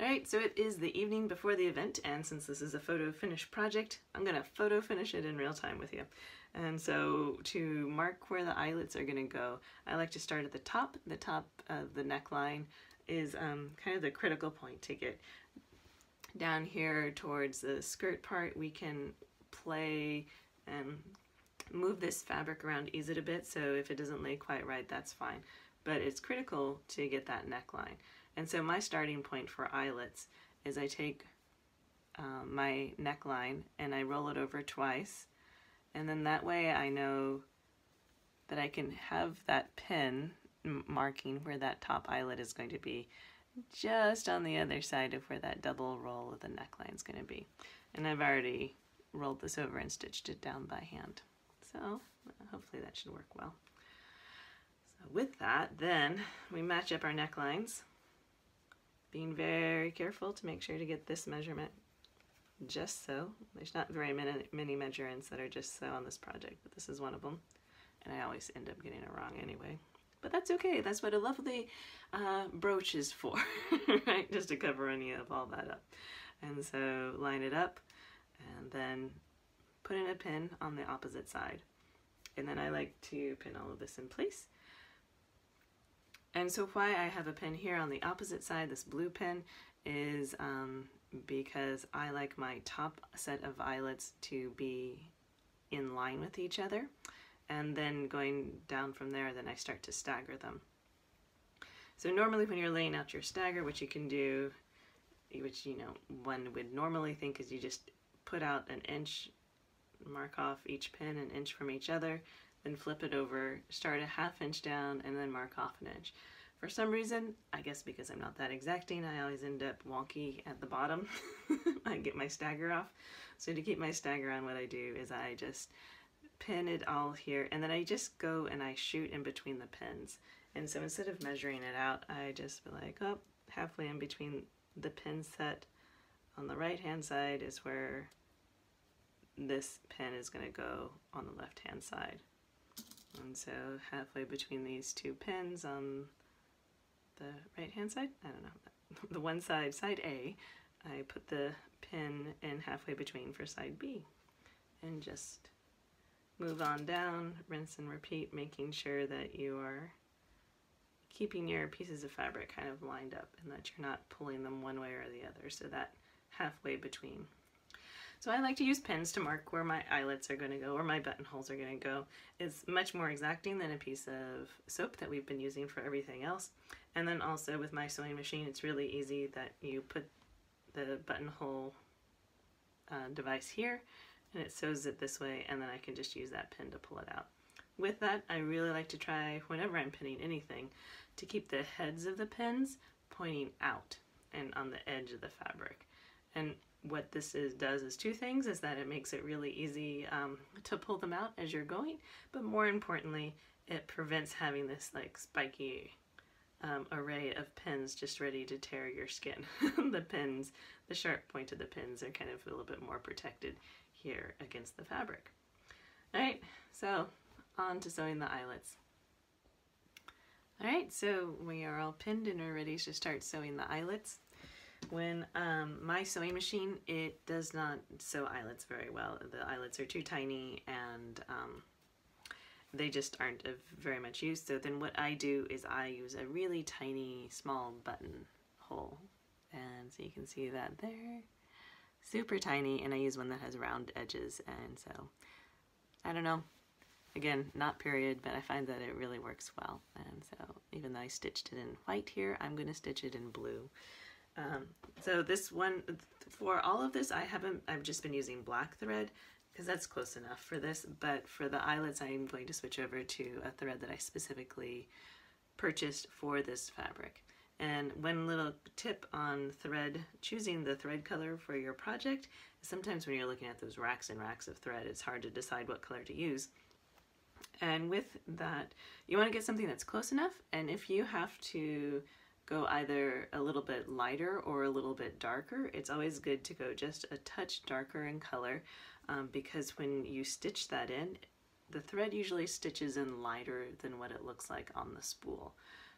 Alright, so it is the evening before the event, and since this is a photo finish project, I'm going to photo finish it in real time with you. And so to mark where the eyelets are going to go, I like to start at the top. The top of the neckline is kind of the critical point to get down here towards the skirt part. We can play and move this fabric around, ease it a bit, so if it doesn't lay quite right, that's fine. But it's critical to get that neckline. And so my starting point for eyelets is I take my neckline and I roll it over twice, and then that way I know that I can have that pin marking where that top eyelet is going to be just on the other side of where that double roll of the neckline is going to be. And I've already rolled this over and stitched it down by hand. So hopefully that should work well. So with that, then we match up our necklines, being very careful to make sure to get this measurement just so. There's not very many measurements that are just so on this project, but this is one of them. And I always end up getting it wrong anyway. But that's okay. That's what a lovely brooch is for, right? Just to cover any of all that up. And so line it up and then put in a pin on the opposite side. And then I like to pin all of this in place. And so why I have a pin here on the opposite side, this blue pin, is because I like my top set of eyelets to be in line with each other. And then going down from there, then I start to stagger them. So normally when you're laying out your stagger, what you can do, which one would normally think, is you just put out an inch, mark off each pin an inch from each other, then flip it over, start a ½ inch down, and then mark off an inch. For some reason, I guess because I'm not that exacting, I always end up wonky at the bottom. I get my stagger off. So to keep my stagger on, what I do is I just pin it all here, and then I just go and I shoot in between the pins. And so instead of measuring it out, I just be like, oh, halfway in between the pin set on the right hand side is where this pin is going to go on the left hand side. And so halfway between these two pins on the right hand side, I don't know, the one side, side A, I put the pin in halfway between for side B, and just move on down, rinse and repeat, making sure that you are keeping your pieces of fabric kind of lined up and that you're not pulling them one way or the other, so that halfway between. So I like to use pins to mark where my eyelets are going to go, or my buttonholes are going to go. It's much more exacting than a piece of soap that we've been using for everything else. And then also with my sewing machine, it's really easy that you put the buttonhole device here, and it sews it this way, and then I can just use that pin to pull it out. With that, I really like to try, whenever I'm pinning anything, to keep the heads of the pins pointing out and on the edge of the fabric. And what this does is two things, is that it makes it really easy to pull them out as you're going, but more importantly, it prevents having this like spiky array of pins just ready to tear your skin. The pins, the sharp point of the pins, are kind of a little bit more protected here against the fabric. Alright, so on to sewing the eyelets. Alright, so we are all pinned and we're ready to start sewing the eyelets. When my sewing machine, it does not sew eyelets very well. The eyelets are too tiny and they just aren't of very much use. So then what I do is I use a really tiny small button hole, and so you can see that there, super tiny, and I use one that has round edges. And so I don't know, again, not period, but I find that it really works well. And so even though I stitched it in white here, I'm going to stitch it in blue. So this one, for all of this, I've just been using black thread because that's close enough for this, but for the eyelets I'm going to switch over to a thread that I specifically purchased for this fabric. And one little tip on thread, choosing the thread color for your project, is sometimes when you're looking at those racks and racks of thread, it's hard to decide what color to use. And with that, you want to get something that's close enough, and if you have to go either a little bit lighter or a little bit darker, it's always good to go just a touch darker in color, because when you stitch that in, the thread usually stitches in lighter than what it looks like on the spool.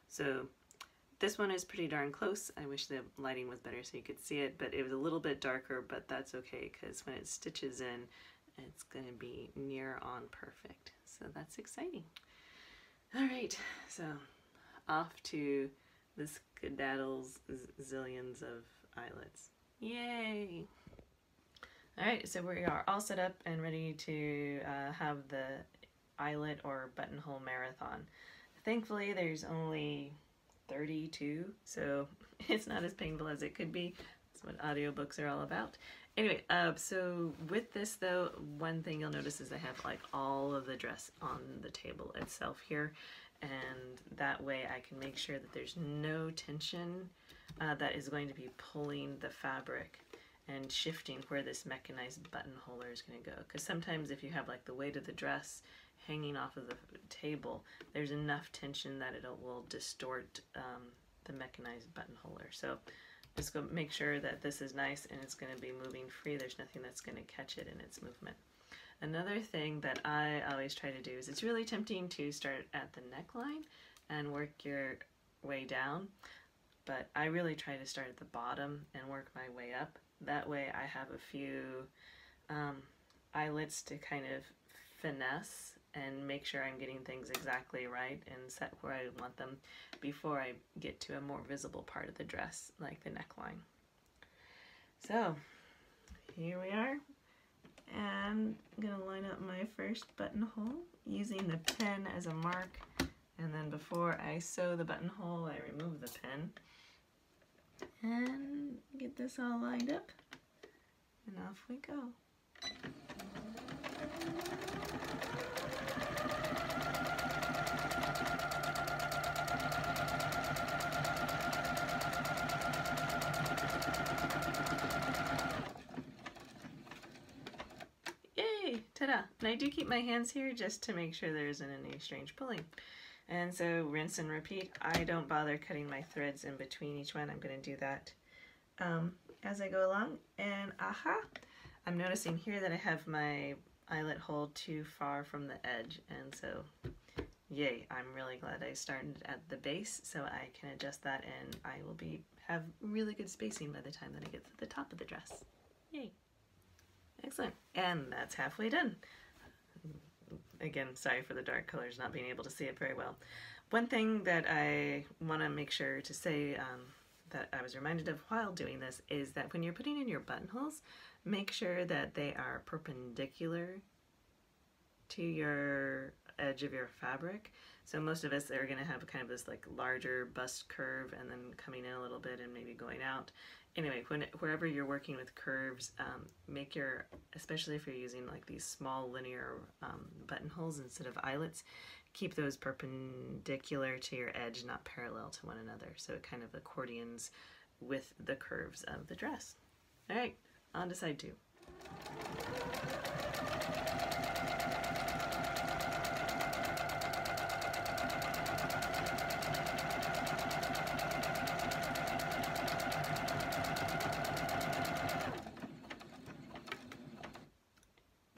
So This one is pretty darn close. I wish the lighting was better so you could see it, but it was a little bit darker, but that's okay because when it stitches in, it's going to be near on perfect. So that's exciting. All right, so off to the skedaddles zillions of eyelets. Yay! All right, so we are all set up and ready to have the eyelet or buttonhole marathon. Thankfully, there's only 32, so it's not as painful as it could be. That's what audiobooks are all about. Anyway, so with this though, one thing you'll notice is I have like all of the dress on the table itself here, and that way I can make sure that there's no tension that is going to be pulling the fabric and shifting where this mechanized buttonholer is going to go. Because sometimes if you have like the weight of the dress hanging off of the table, there's enough tension that it will distort the mechanized buttonholer. So just go make sure that this is nice and it's going to be moving free. There's nothing that's going to catch it in its movement. Another thing that I always try to do is it's really tempting to start at the neckline and work your way down, but I really try to start at the bottom and work my way up. That way I have a few eyelets to kind of finesse and make sure I'm getting things exactly right and set where I want them before I get to a more visible part of the dress, like the neckline. So here we are, and I'm going to line up my first buttonhole using the pen as a mark, and then before I sew the buttonhole I remove the pen and get this all lined up, and off we go. Yay! Ta-da! And I do keep my hands here just to make sure there isn't any strange pulling. And so rinse and repeat. I don't bother cutting my threads in between each one. I'm going to do that as I go along. And aha! I'm noticing here that I have my eyelet hole too far from the edge, and so yay, I'm really glad I started at the base so I can adjust that and I will have really good spacing by the time that I get to the top of the dress. Yay! Excellent. And that's halfway done. Again, sorry for the dark colors, not being able to see it very well. One thing that I want to make sure to say that I was reminded of while doing this is that when you're putting in your buttonholes, make sure that they are perpendicular to your edge of your fabric. So most of us are going to have kind of this like larger bust curve and then coming in a little bit and maybe going out. Anyway, wherever you're working with curves, make your, especially if you're using like these small linear buttonholes instead of eyelets, keep those perpendicular to your edge, not parallel to one another. So it kind of accordions with the curves of the dress. All right, on to side 2.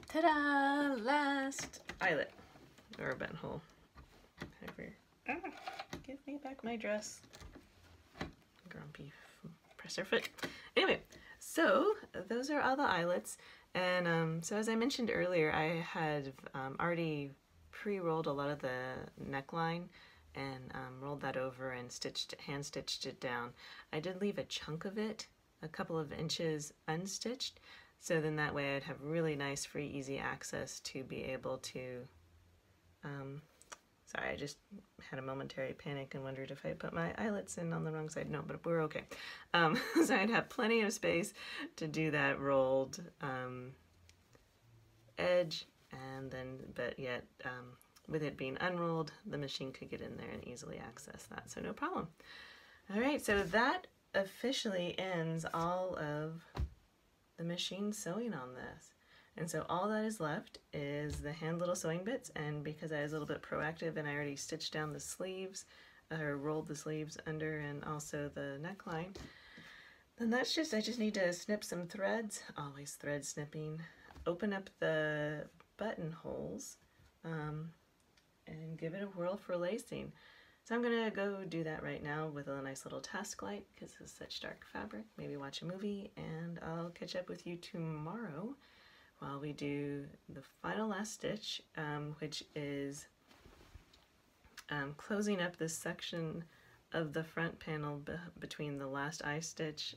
Ta-da! Last eyelet, or buttonhole. Give me back my dress. Grumpy presser foot. Anyway, so those are all the eyelets, and so as I mentioned earlier, I had already pre-rolled a lot of the neckline and rolled that over and hand stitched it down. I did leave a chunk of it, a couple of inches unstitched, so then that way I'd have really nice, free, easy access to be able to, sorry, I just had a momentary panic and wondered if I put my eyelets in on the wrong side. No, but we're okay. So I'd have plenty of space to do that rolled edge, and then, but yet with it being unrolled, the machine could get in there and easily access that, so no problem. All right, so that officially ends all of the machine sewing on this. And so all that is left is the hand little sewing bits, and because I was a little bit proactive and I already stitched down the sleeves, or rolled the sleeves under and also the neckline, then that's just, I just need to snip some threads, always thread snipping, open up the buttonholes, and give it a whirl for lacing. So I'm gonna go do that right now with a nice little task light because it's such dark fabric. Maybe watch a movie, and I'll catch up with you tomorrow while we do the final last stitch, which is closing up this section of the front panel between the last eye stitch,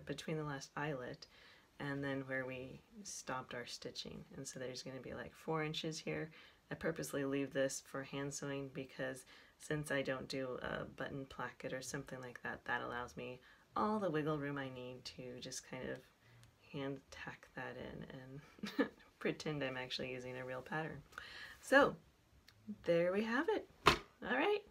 between the last eyelet, and then where we stopped our stitching. And so there's going to be like 4 inches here. I purposely leave this for hand sewing because since I don't do a button placket or something like that, that allows me all the wiggle room I need to just kind of hand tack that in and pretend I'm actually using a real pattern. So there we have it. All right.